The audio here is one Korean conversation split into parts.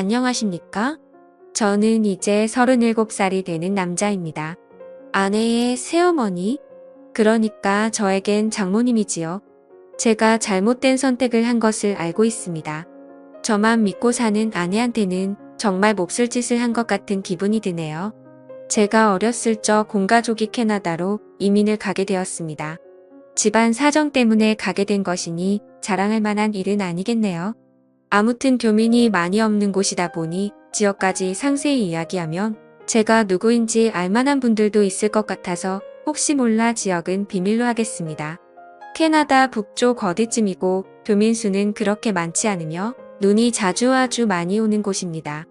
안녕하십니까? 저는 이제 37살이 되는 남자입니다. 아내의 새어머니? 그러니까 저에겐 장모님이지요. 제가 잘못된 선택을 한 것을 알고 있습니다. 저만 믿고 사는 아내한테는 정말 몹쓸 짓을 한 것 같은 기분이 드네요. 제가 어렸을 적 공가족이 캐나다로 이민을 가게 되었습니다. 집안 사정 때문에 가게 된 것이니 자랑할 만한 일은 아니겠네요. 아무튼 교민이 많이 없는 곳이다 보니 지역까지 상세히 이야기하면 제가 누구인지 알만한 분들도 있을 것 같아서 혹시 몰라 지역은 비밀로 하겠습니다. 캐나다 북쪽 어디쯤이고 교민 수는 그렇게 많지 않으며 눈이 아주 많이 오는 곳입니다.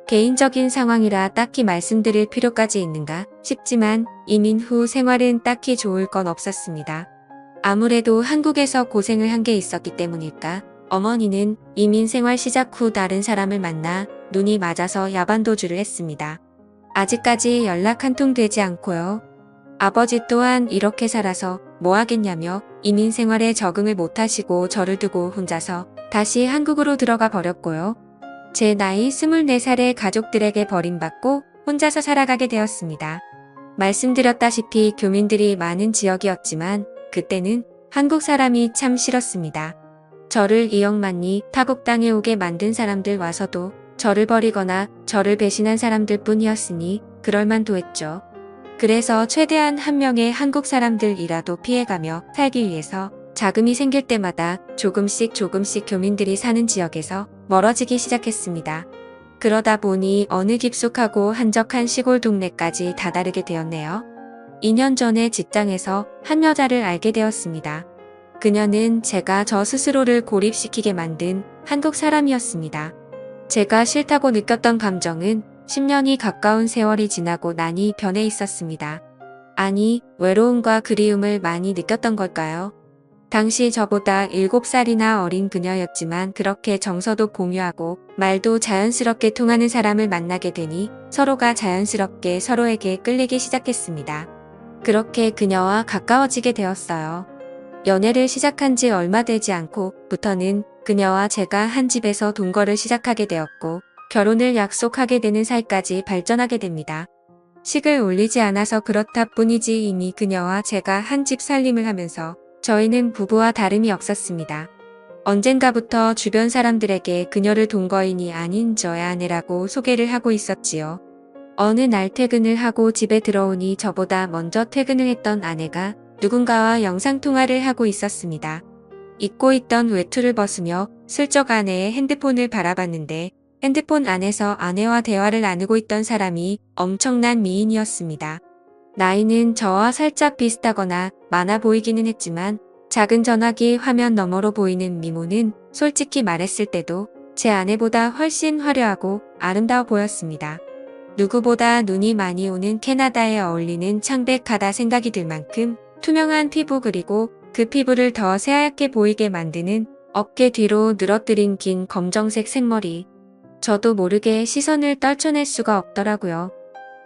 개인적인 상황이라 딱히 말씀드릴 필요까지 있는가 싶지만 이민 후 생활은 딱히 좋을 건 없었습니다. 아무래도 한국에서 고생을 한 게 있었기 때문일까? 어머니는 이민 생활 시작 후 다른 사람을 만나 눈이 맞아서 야반도주를 했습니다. 아직까지 연락 한 통 되지 않고요. 아버지 또한 이렇게 살아서 뭐 하겠냐며 이민 생활에 적응을 못하시고 저를 두고 혼자서 다시 한국으로 들어가 버렸고요. 제 나이 24살에 가족들에게 버림받고 혼자서 살아가게 되었습니다. 말씀드렸다시피 교민들이 많은 지역이었지만 그때는 한국 사람이 참 싫었습니다. 저를 이역만리 타국 땅에 오게 만든 사람들 와서도 저를 버리거나 저를 배신한 사람들 뿐이었으니 그럴만도 했죠. 그래서 최대한 한 명의 한국 사람들이라도 피해가며 살기 위해서 자금이 생길 때마다 조금씩 교민들이 사는 지역에서 멀어지기 시작했습니다. 그러다 보니 어느 깊숙하고 한적한 시골 동네까지 다다르게 되었네요. 2년 전에 직장에서 한 여자를 알게 되었습니다. 그녀는 제가 저 스스로를 고립시키게 만든 한국 사람이었습니다. 제가 싫다고 느꼈던 감정은 10년이 가까운 세월이 지나고 나니 변해 있었습니다. 아니, 외로움과 그리움을 많이 느꼈던 걸까요? 당시 저보다 7살이나 어린 그녀였지만 그렇게 정서도 공유하고 말도 자연스럽게 통하는 사람을 만나게 되니 서로가 자연스럽게 서로에게 끌리기 시작했습니다. 그렇게 그녀와 가까워지게 되었어요. 연애를 시작한 지 얼마 되지 않고부터는 그녀와 제가 한 집에서 동거를 시작하게 되었고 결혼을 약속하게 되는 사이까지 발전하게 됩니다. 식을 올리지 않아서 그렇다 뿐이지 이미 그녀와 제가 한 집 살림을 하면서 저희는 부부와 다름이 없었습니다. 언젠가부터 주변 사람들에게 그녀를 동거인이 아닌 저의 아내라고 소개를 하고 있었지요. 어느 날 퇴근을 하고 집에 들어오니 저보다 먼저 퇴근을 했던 아내가 누군가와 영상통화를 하고 있었습니다. 입고 있던 외투를 벗으며 슬쩍 아내의 핸드폰을 바라봤는데 핸드폰 안에서 아내와 대화를 나누고 있던 사람이 엄청난 미인이었습니다. 나이는 저와 살짝 비슷하거나 많아 보이기는 했지만 작은 전화기 화면 너머로 보이는 미모는 솔직히 말했을 때도 제 아내보다 훨씬 화려하고 아름다워 보였습니다. 누구보다 눈이 많이 오는 캐나다에 어울리는 창백하다 생각이 들 만큼 투명한 피부 그리고 그 피부를 더 새하얗게 보이게 만드는 어깨 뒤로 늘어뜨린 긴 검정색 생머리. 저도 모르게 시선을 떨쳐낼 수가 없더라고요.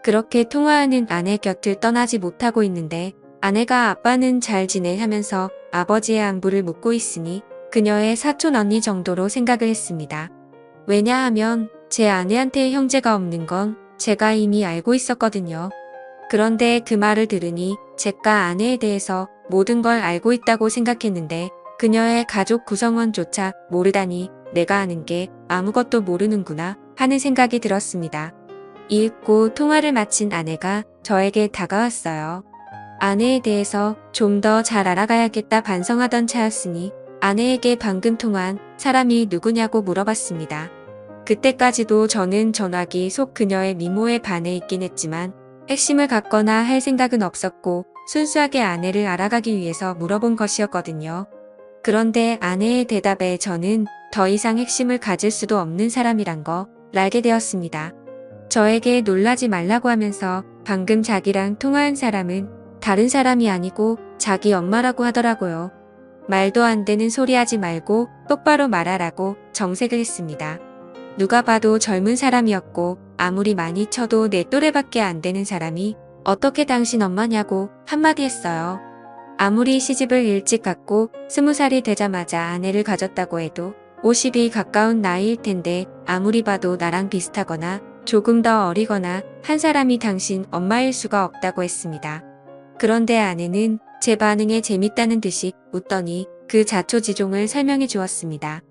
그렇게 통화하는 아내 곁을 떠나지 못하고 있는데 아내가 아빠는 잘 지내 하면서 아버지의 안부를 묻고 있으니 그녀의 사촌 언니 정도로 생각을 했습니다. 왜냐하면 제 아내한테 형제가 없는 건 제가 이미 알고 있었거든요. 그런데 그 말을 들으니 제가 아내에 대해서 모든 걸 알고 있다고 생각했는데 그녀의 가족 구성원조차 모르다니 내가 아는 게 아무것도 모르는구나 하는 생각이 들었습니다. 이윽고 통화를 마친 아내가 저에게 다가왔어요. 아내에 대해서 좀 더 잘 알아가야겠다 반성하던 차였으니 아내에게 방금 통화한 사람이 누구냐고 물어봤습니다. 그때까지도 저는 전화기 속 그녀의 미모에 반해 있긴 했지만 핵심을 갖거나 할 생각은 없었고 순수하게 아내를 알아가기 위해서 물어본 것이었거든요. 그런데 아내의 대답에 저는 더 이상 핵심을 가질 수도 없는 사람이란 걸 알게 되었습니다. 저에게 놀라지 말라고 하면서 방금 자기랑 통화한 사람은 다른 사람이 아니고 자기 엄마라고 하더라고요. 말도 안 되는 소리 하지 말고 똑바로 말하라고 정색을 했습니다. 누가 봐도 젊은 사람이었고 아무리 많이 쳐도 내 또래밖에 안 되는 사람이 어떻게 당신 엄마냐고 한마디 했어요. 아무리 시집을 일찍 갔고 20살이 되자마자 아내를 가졌다고 해도 50이 가까운 나이일 텐데 아무리 봐도 나랑 비슷하거나 조금 더 어리거나 한 사람이 당신 엄마일 수가 없다고 했습니다. 그런데 아내는 제 반응에 재밌다는 듯이 웃더니 그 자초지종을 설명해 주었습니다.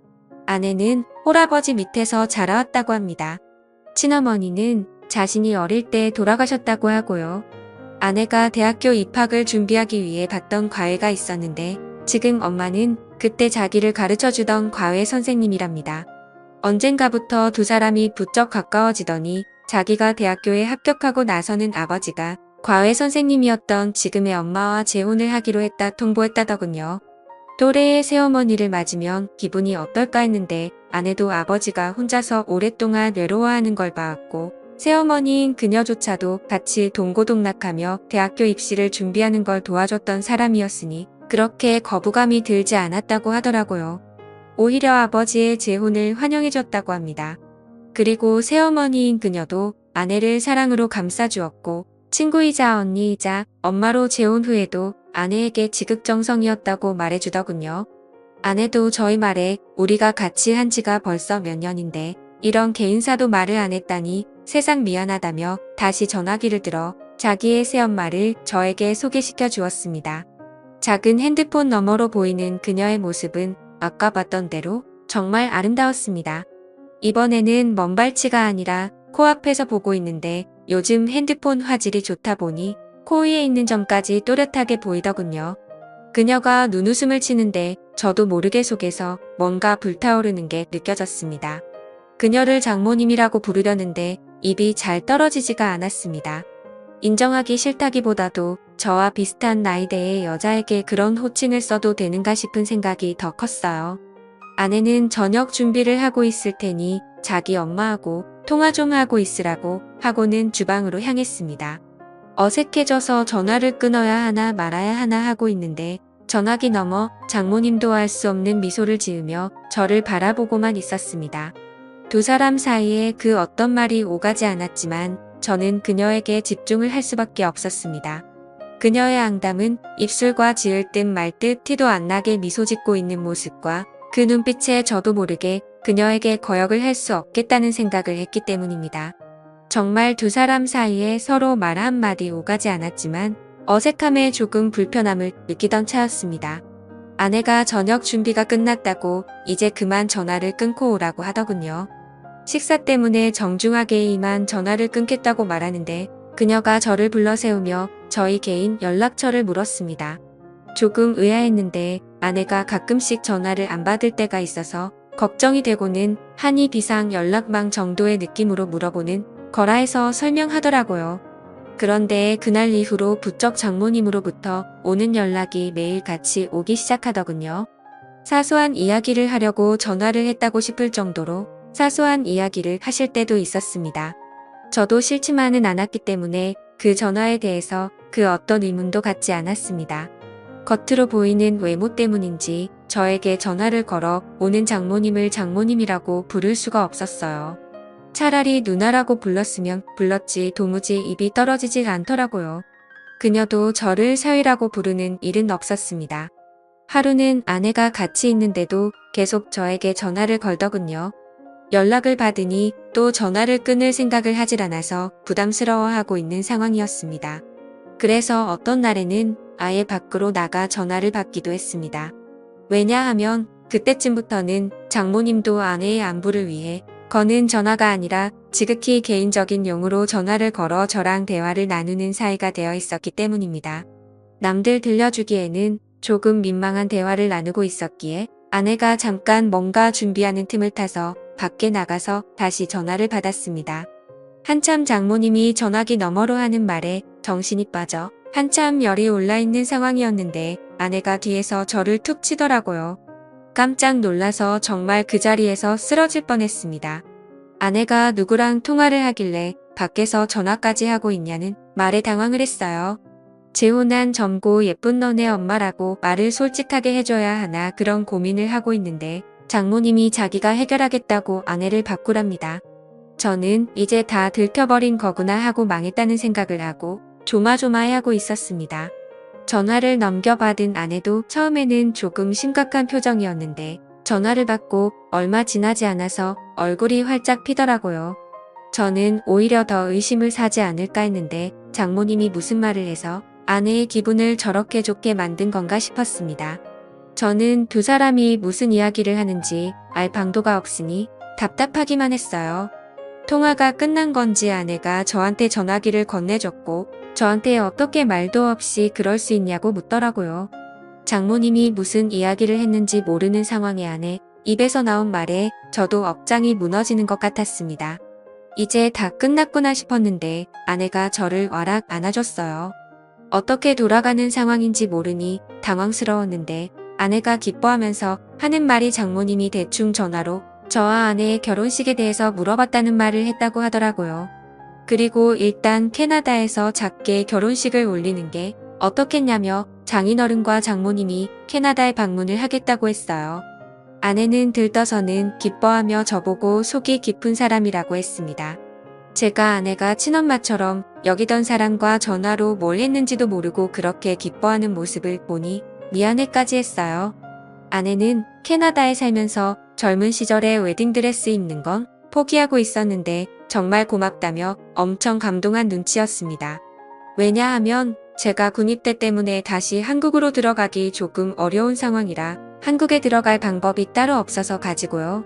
아내는 홀아버지 밑에서 자라왔다고 합니다. 친어머니는 자신이 어릴 때 돌아가셨다고 하고요. 아내가 대학교 입학을 준비하기 위해 봤던 과외가 있었는데 지금 엄마는 그때 자기를 가르쳐 주던 과외 선생님이랍니다. 언젠가부터 두 사람이 부쩍 가까워지더니 자기가 대학교에 합격하고 나서는 아버지가 과외 선생님이었던 지금의 엄마와 재혼을 하기로 했다 통보했다더군요. 또래의 새어머니를 맞으면 기분이 어떨까 했는데 아내도 아버지가 혼자서 오랫동안 외로워하는 걸 봐왔고 새어머니인 그녀조차도 같이 동고동락하며 대학교 입시를 준비하는 걸 도와줬던 사람이었으니 그렇게 거부감이 들지 않았다고 하더라고요. 오히려 아버지의 재혼을 환영해줬다고 합니다. 그리고 새어머니인 그녀도 아내를 사랑으로 감싸주었고 친구이자 언니이자 엄마로 재혼 후에도 아내에게 지극정성이었다고 말해주더군요. 아내도 저희 말에 우리가 같이 한 지가 벌써 몇 년인데 이런 개인사도 말을 안 했다니 세상 미안하다며 다시 전화기를 들어 자기의 새엄마를 저에게 소개시켜 주었습니다. 작은 핸드폰 너머로 보이는 그녀의 모습은 아까 봤던 대로 정말 아름다웠습니다. 이번에는 먼발치가 아니라 코앞에서 보고 있는데 요즘 핸드폰 화질이 좋다 보니 코 위에 있는 점까지 또렷하게 보이더군요. 그녀가 눈웃음을 치는데 저도 모르게 속에서 뭔가 불타오르는 게 느껴졌습니다. 그녀를 장모님이라고 부르려는데 입이 잘 떨어지지가 않았습니다. 인정하기 싫다기보다도 저와 비슷한 나이대의 여자에게 그런 호칭을 써도 되는가 싶은 생각이 더 컸어요. 아내는 저녁 준비를 하고 있을 테니 자기 엄마하고 통화 좀 하고 있으라고 하고는 주방으로 향했습니다. 어색해져서 전화를 끊어야 하나 말아야 하나 하고 있는데 전화기 너머 장모님도 알 수 없는 미소를 지으며 저를 바라보고만 있었습니다. 두 사람 사이에 그 어떤 말이 오가지 않았지만 저는 그녀에게 집중을 할 수밖에 없었습니다. 그녀의 앙담은 입술과 지을 듯 말 듯 티도 안 나게 미소 짓고 있는 모습과 그 눈빛에 저도 모르게 그녀에게 거역을 할 수 없겠다는 생각을 했기 때문입니다. 정말 두 사람 사이에 서로 말 한마디 오가지 않았지만 어색함에 조금 불편함을 느끼던 차였습니다. 아내가 저녁 준비가 끝났다고 이제 그만 전화를 끊고 오라고 하더군요. 식사 때문에 정중하게 이만 전화를 끊겠다고 말하는데 그녀가 저를 불러 세우며 저희 개인 연락처를 물었습니다. 조금 의아했는데 아내가 가끔씩 전화를 안 받을 때가 있어서 걱정이 되고는 한이 비상 연락망 정도의 느낌으로 물어보는 거라 해서 설명하더라고요. 그런데 그날 이후로 부쩍 장모님으로부터 오는 연락이 매일 같이 오기 시작하더군요. 사소한 이야기를 하려고 전화를 했다고 싶을 정도로 사소한 이야기를 하실 때도 있었습니다. 저도 싫지만은 않았기 때문에 그 전화에 대해서 그 어떤 의문도 갖지 않았습니다. 겉으로 보이는 외모 때문인지 저에게 전화를 걸어 오는 장모님을 장모님이라고 부를 수가 없었어요. 차라리 누나라고 불렀으면 불렀지 도무지 입이 떨어지질 않더라고요. 그녀도 저를 사위라고 부르는 일은 없었습니다. 하루는 아내가 같이 있는데도 계속 저에게 전화를 걸더군요. 연락을 받으니 또 전화를 끊을 생각을 하질 않아서 부담스러워하고 있는 상황이었습니다. 그래서 어떤 날에는 아예 밖으로 나가 전화를 받기도 했습니다. 왜냐하면 그때쯤부터는 장모님도 아내의 안부를 위해 거는 전화가 아니라 지극히 개인적인 용으로 전화를 걸어 저랑 대화를 나누는 사이가 되어 있었기 때문입니다. 남들 들려주기에는 조금 민망한 대화를 나누고 있었기에 아내가 잠깐 뭔가 준비하는 틈을 타서 밖에 나가서 다시 전화를 받았습니다. 한참 장모님이 전화기 너머로 하는 말에 정신이 빠져 한참 열이 올라있는 상황이었는데 아내가 뒤에서 저를 툭 치더라고요. 깜짝 놀라서 정말 그 자리에서 쓰러질 뻔했습니다. 아내가 누구랑 통화를 하길래 밖에서 전화까지 하고 있냐는 말에 당황을 했어요. 재혼한 젊고 예쁜 너네 엄마라고 말을 솔직하게 해줘야 하나 그런 고민을 하고 있는데 장모님이 자기가 해결하겠다고 아내를 바꾸랍니다. 저는 이제 다 들켜버린 거구나 하고 망했다는 생각을 하고 조마조마해하고 있었습니다. 전화를 넘겨받은 아내도 처음에는 조금 심각한 표정이었는데 전화를 받고 얼마 지나지 않아서 얼굴이 활짝 피더라고요. 저는 오히려 더 의심을 사지 않을까 했는데 장모님이 무슨 말을 해서 아내의 기분을 저렇게 좋게 만든 건가 싶었습니다. 저는 두 사람이 무슨 이야기를 하는지 알 방도가 없으니 답답하기만 했어요. 통화가 끝난 건지 아내가 저한테 전화기를 건네줬고 저한테 어떻게 말도 없이 그럴 수 있냐고 묻더라고요. 장모님이 무슨 이야기를 했는지 모르는 상황에 아내 입에서 나온 말에 저도 억장이 무너지는 것 같았습니다. 이제 다 끝났구나 싶었는데 아내가 저를 와락 안아줬어요. 어떻게 돌아가는 상황인지 모르니 당황스러웠는데 아내가 기뻐하면서 하는 말이 장모님이 대충 전화로 저와 아내의 결혼식에 대해서 물어봤다는 말을 했다고 하더라고요. 그리고 일단 캐나다에서 작게 결혼식을 올리는 게 어떻겠냐며 장인어른과 장모님이 캐나다에 방문을 하겠다고 했어요. 아내는 들떠서는 기뻐하며 저보고 속이 깊은 사람이라고 했습니다. 제가 아내가 친엄마처럼 여기던 사람과 전화로 뭘 했는지도 모르고 그렇게 기뻐하는 모습을 보니 미안해까지 했어요. 아내는 캐나다에 살면서 젊은 시절에 웨딩드레스 입는 건 포기하고 있었는데 정말 고맙다며 엄청 감동한 눈치였습니다. 왜냐하면 제가 군입대 때문에 다시 한국으로 들어가기 조금 어려운 상황이라 한국에 들어갈 방법이 따로 없어서 가지고요.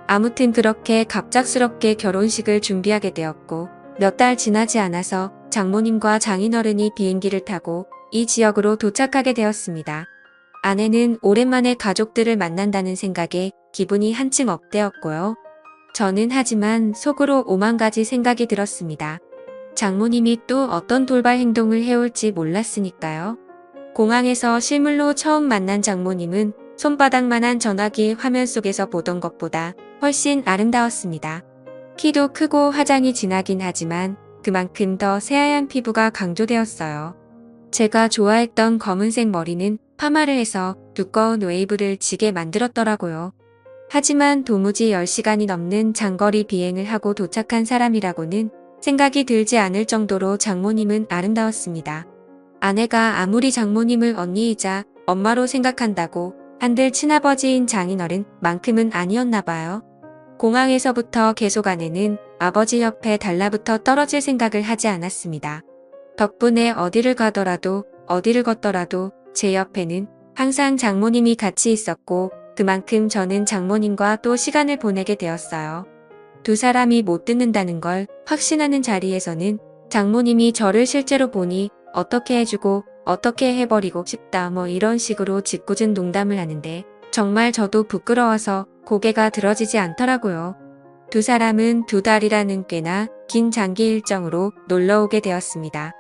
아무튼 그렇게 갑작스럽게 결혼식을 준비하게 되었고 몇 달 지나지 않아서 장모님과 장인어른이 비행기를 타고 이 지역으로 도착하게 되었습니다. 아내는 오랜만에 가족들을 만난다는 생각에 기분이 한층 업되었고요. 저는 하지만 속으로 오만 가지 생각이 들었습니다. 장모님이 또 어떤 돌발 행동을 해올지 몰랐으니까요. 공항에서 실물로 처음 만난 장모님은 손바닥만한 전화기 화면 속에서 보던 것보다 훨씬 아름다웠습니다. 키도 크고 화장이 진하긴 하지만 그만큼 더 새하얀 피부가 강조되었어요. 제가 좋아했던 검은색 머리는 파마를 해서 두꺼운 웨이브를 지게 만들었더라고요. 하지만 도무지 10시간이 넘는 장거리 비행을 하고 도착한 사람이라고는 생각이 들지 않을 정도로 장모님은 아름다웠습니다. 아내가 아무리 장모님을 언니이자 엄마로 생각한다고 한들 친아버지인 장인어른만큼은 아니었나 봐요. 공항에서부터 계속 아내는 아버지 옆에 달라붙어 떨어질 생각을 하지 않았습니다. 덕분에 어디를 가더라도 어디를 걷더라도 제 옆에는 항상 장모님이 같이 있었고 그만큼 저는 장모님과 또 시간을 보내게 되었어요. 두 사람이 못 듣는다는 걸 확신하는 자리에서는 장모님이 저를 실제로 보니 어떻게 해주고 어떻게 해버리고 싶다 뭐 이런 식으로 짓궂은 농담을 하는데 정말 저도 부끄러워서 고개가 들어지지 않더라고요. 두 사람은 2달이라는 꽤나 긴 장기 일정으로 놀러 오게 되었습니다.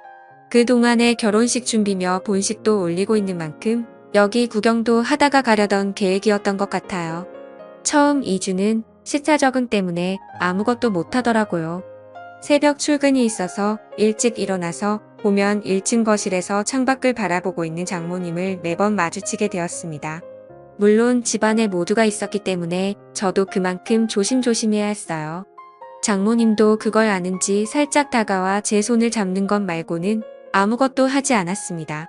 그동안에 결혼식 준비며 본식도 올리고 있는 만큼 여기 구경도 하다가 가려던 계획이었던 것 같아요. 처음 2주는 시차 적응 때문에 아무것도 못하더라고요. 새벽 출근이 있어서 일찍 일어나서 보면 1층 거실에서 창밖을 바라보고 있는 장모님을 매번 마주치게 되었습니다. 물론 집안에 모두가 있었기 때문에 저도 그만큼 조심조심해야 했어요. 장모님도 그걸 아는지 살짝 다가와 제 손을 잡는 것 말고는 아무것도 하지 않았습니다.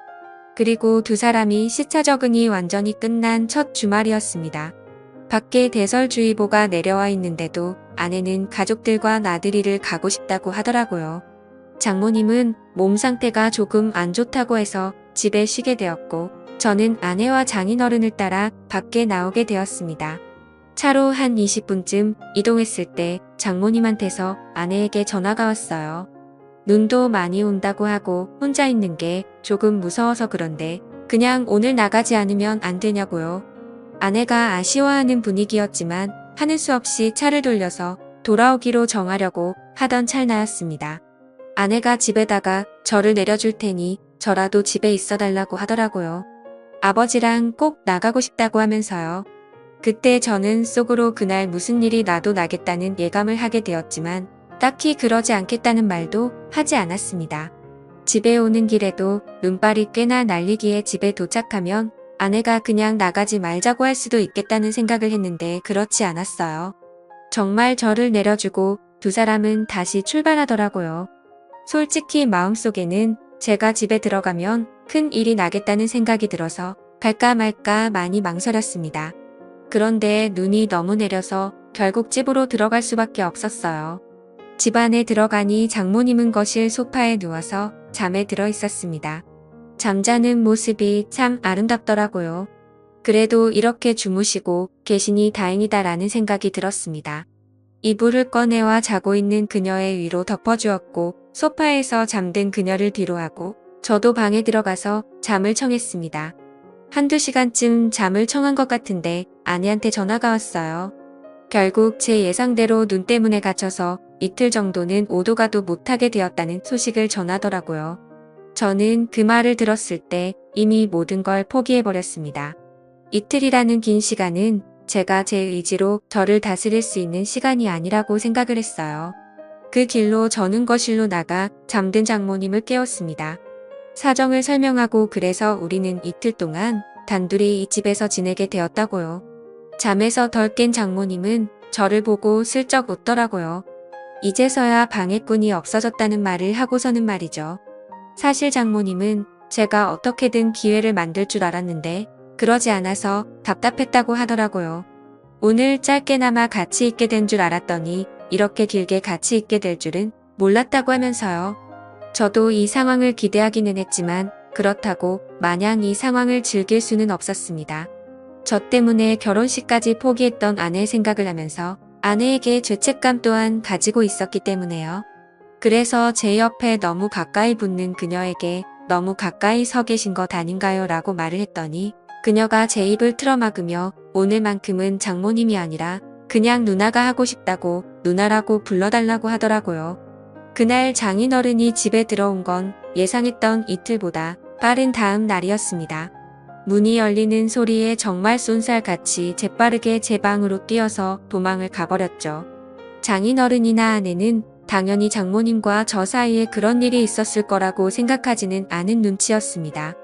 그리고 두 사람이 시차 적응이 완전히 끝난 첫 주말이었습니다. 밖에 대설주의보가 내려와 있는데도 아내는 가족들과 나들이를 가고 싶다고 하더라고요. 장모님은 몸 상태가 조금 안 좋다고 해서 집에 쉬게 되었고 저는 아내와 장인어른을 따라 밖에 나오게 되었습니다. 차로 한 20분쯤 이동했을 때 장모님한테서 아내에게 전화가 왔어요. 눈도 많이 온다고 하고 혼자 있는 게 조금 무서워서 그런데 그냥 오늘 나가지 않으면 안 되냐고요. 아내가 아쉬워하는 분위기였지만 하는 수 없이 차를 돌려서 돌아오기로 정하려고 하던 찰나였습니다. 아내가 집에다가 저를 내려줄 테니 저라도 집에 있어달라고 하더라고요. 아버지랑 꼭 나가고 싶다고 하면서요. 그때 저는 속으로 그날 무슨 일이 나도 나겠다는 예감을 하게 되었지만 딱히 그러지 않겠다는 말도 하지 않았습니다. 집에 오는 길에도 눈발이 꽤나 날리기에 집에 도착하면 아내가 그냥 나가지 말자고 할 수도 있겠다는 생각을 했는데 그렇지 않았어요. 정말 저를 내려주고 두 사람은 다시 출발하더라고요. 솔직히 마음속에는 제가 집에 들어가면 큰 일이 나겠다는 생각이 들어서 갈까 말까 많이 망설였습니다. 그런데 눈이 너무 내려서 결국 집으로 들어갈 수밖에 없었어요. 집 안에 들어가니 장모님은 거실 소파에 누워서 잠에 들어 있었습니다. 잠자는 모습이 참 아름답더라고요. 그래도 이렇게 주무시고 계시니 다행이다라는 생각이 들었습니다. 이불을 꺼내와 자고 있는 그녀의 위로 덮어주었고 소파에서 잠든 그녀를 뒤로하고 저도 방에 들어가서 잠을 청했습니다. 한두 시간쯤 잠을 청한 것 같은데 아내한테 전화가 왔어요. 결국 제 예상대로 눈 때문에 갇혀서 이틀 정도는 오도 가도 못하게 되었다는 소식을 전하더라고요. 저는 그 말을 들었을 때 이미 모든 걸 포기해버렸습니다. 이틀이라는 긴 시간은 제가 제 의지로 저를 다스릴 수 있는 시간이 아니라고 생각을 했어요. 그 길로 저는 거실로 나가 잠든 장모님을 깨웠습니다. 사정을 설명하고 그래서 우리는 이틀 동안 단둘이 이 집에서 지내게 되었다고요. 잠에서 덜 깬 장모님은 저를 보고 슬쩍 웃더라고요. 이제서야 방해꾼이 없어졌다는 말을 하고서는 말이죠. 사실 장모님은 제가 어떻게든 기회를 만들 줄 알았는데 그러지 않아서 답답했다고 하더라고요. 오늘 짧게나마 같이 있게 된 줄 알았더니 이렇게 길게 같이 있게 될 줄은 몰랐다고 하면서요. 저도 이 상황을 기대하기는 했지만 그렇다고 마냥 이 상황을 즐길 수는 없었습니다. 저 때문에 결혼식까지 포기했던 아내의 생각을 하면서 아내에게 죄책감 또한 가지고 있었기 때문에요. 그래서 제 옆에 너무 가까이 붙는 그녀에게 너무 가까이 서 계신 것 아닌가요? 라고 말을 했더니 그녀가 제 입을 틀어막으며 오늘만큼은 장모님이 아니라 그냥 누나가 하고 싶다고 누나라고 불러달라고 하더라고요. 그날 장인어른이 집에 들어온 건 예상했던 이틀보다 빠른 다음 날이었습니다. 문이 열리는 소리에 정말 쏜살같이 재빠르게 제 방으로 뛰어서 도망을 가버렸죠. 장인어른이나 아내는 당연히 장모님과 저 사이에 그런 일이 있었을 거라고 생각하지는 않은 눈치였습니다.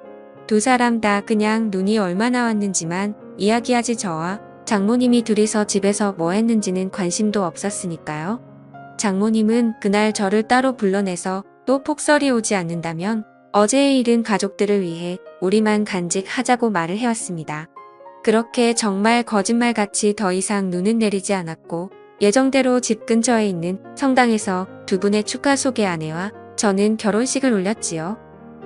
두 사람 다 그냥 눈이 얼마나 왔는지만 이야기하지 저와 장모님이 둘이서 집에서 뭐 했는지는 관심도 없었으니까요. 장모님은 그날 저를 따로 불러내서 또 폭설이 오지 않는다면 어제의 일은 가족들을 위해 우리만 간직하자고 말을 해왔습니다. 그렇게 정말 거짓말같이 더 이상 눈은 내리지 않았고 예정대로 집 근처에 있는 성당에서 두 분의 축하 소개 아내와 저는 결혼식을 올렸지요.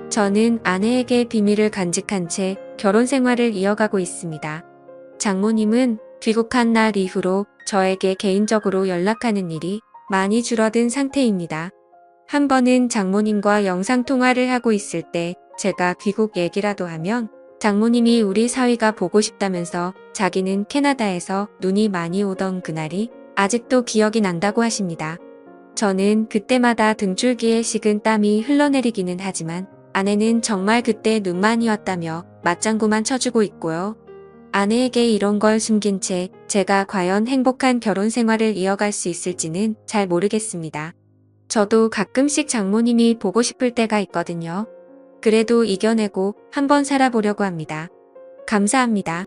저는 아내에게 비밀을 간직한 채 결혼 생활을 이어가고 있습니다. 장모님은 귀국한 날 이후로 저에게 개인적으로 연락하는 일이 많이 줄어든 상태입니다. 한 번은 장모님과 영상통화를 하고 있을 때 제가 귀국 얘기라도 하면 장모님이 우리 사위가 보고 싶다면서 자기는 캐나다에서 눈이 많이 오던 그날이 아직도 기억이 난다고 하십니다. 저는 그때마다 등줄기에 식은 땀이 흘러내리기는 하지만 아내는 정말 그때 눈 많이 왔다며 맞장구만 쳐주고 있고요. 아내에게 이런 걸 숨긴 채 제가 과연 행복한 결혼 생활을 이어갈 수 있을지는 잘 모르겠습니다. 저도 가끔씩 장모님이 보고 싶을 때가 있거든요. 그래도 이겨내고 한번 살아보려고 합니다. 감사합니다.